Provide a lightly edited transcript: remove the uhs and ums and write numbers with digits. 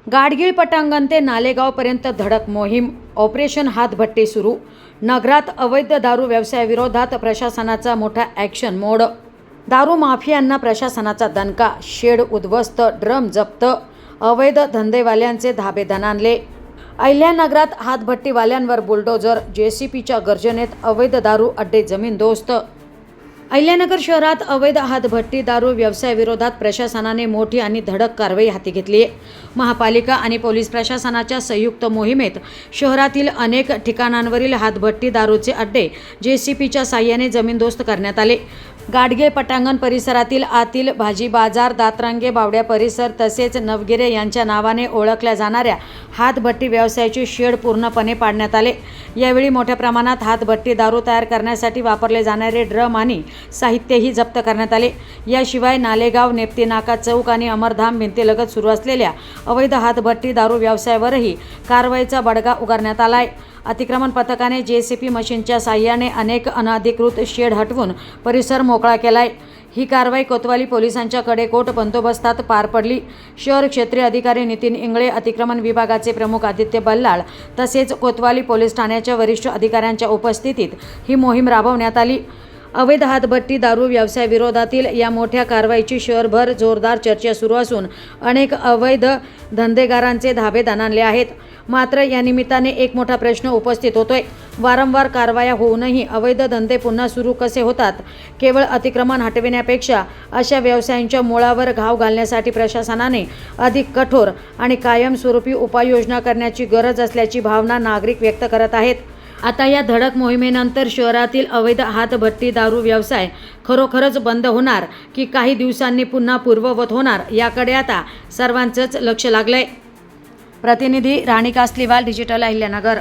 गाडगीळ पटांगण ते नालेगावपर्यंत धडक मोहीम, ऑपरेशन हातभट्टी सुरू. नगरात अवैध दारू व्यवसायाविरोधात प्रशासनाचा मोठा ॲक्शन मोड. दारू माफियांना प्रशासनाचा दणका, शेड उद्ध्वस्त, ड्रम जप्त, अवैध धंदेवाल्यांचे धाबे दणाणले. अहिल्यानगरात हातभट्टीवाल्यांवर बुलडोजर, JCPच्या गर्जनेत अवैध दारू अड्डे जमीनदोस्त. अहिल्यानगर शहरात अवैध हातभट्टी दारू व्यवसायाविरोधात प्रशासनाने मोठी आणि धडक कारवाई हाती घेतली आहे. महापालिका आणि पोलीस प्रशासनाच्या संयुक्त मोहिमेत शहरातील अनेक ठिकाणांवरील हातभट्टी दारूचे अड्डे JCPच्या साह्याने जमीनदोस्त करण्यात आले. गाडगीळ पटांगण परिसरातील आतील भाजी बाजार, दातरंगे बावड्या परिसर तसेच नवगिरे यांच्या नावाने ओळखल्या जाणाऱ्या हातभट्टी व्यवसायाचे शेड पूर्णपणे पाडण्यात आले. यावेळी मोठ्या प्रमाणात हातभट्टी दारू तयार करण्यासाठी वापरले जाणारे ड्रम आणि साहित्यही जप्त करण्यात आले. याशिवाय नालेगाव, नेप्ती नाका चौक आणि अमरधाम भिंतीलगत सुरू असलेल्या अवैध हातभट्टी दारू व्यवसायावरही कारवाईचा बडगा उगारण्यात आला आहे. अतिक्रमण पथकाने JCP मशीनच्या साह्याने अनेक अनधिकृत शेड हटवून परिसर मोकळा केलाय. ही कारवाई कोतवाली पोलिसांच्या कडेकोट बंदोबस्तात पार पडली. शहर क्षेत्रीय अधिकारी नितीन इंगळे, अतिक्रमण विभागाचे प्रमुख आदित्य बल्लाळ तसेच कोतवाली पोलीस ठाण्याच्या वरिष्ठ अधिकाऱ्यांच्या उपस्थितीत ही मोहीम राबवण्यात आली. अवैध हातभट्टी दारू व्यवसायाविरोधातील या मोठ्या कारवाईची शहरभर जोरदार चर्चा सुरू असून अनेक अवैध धंदेगारांचे धाबे दणाणले आहेत. मात्र या निमित्ताने एक मोठा प्रश्न उपस्थित होतोय. वारंवार कारवाया होऊनही अवैध धंदे पुन्हा सुरू कसे होतात? केवळ अतिक्रमण हटविण्यापेक्षा अशा व्यवसायांच्या मुळावर घाव घालण्यासाठी प्रशासनाने अधिक कठोर आणि कायमस्वरूपी उपाययोजना करण्याची गरज असल्याची भावना नागरिक व्यक्त करत आहेत. आता या धडक मोहिमेनंतर शहरातील अवैध हातभट्टी दारू व्यवसाय खरोखरच बंद होणार की काही दिवसांनी पुन्हा पूर्ववत होणार याकडे आता सर्वांचंच लक्ष लागलंय. प्रतिनिधी राणी कासलीवाल, डिजिटल अहिल्यानगर.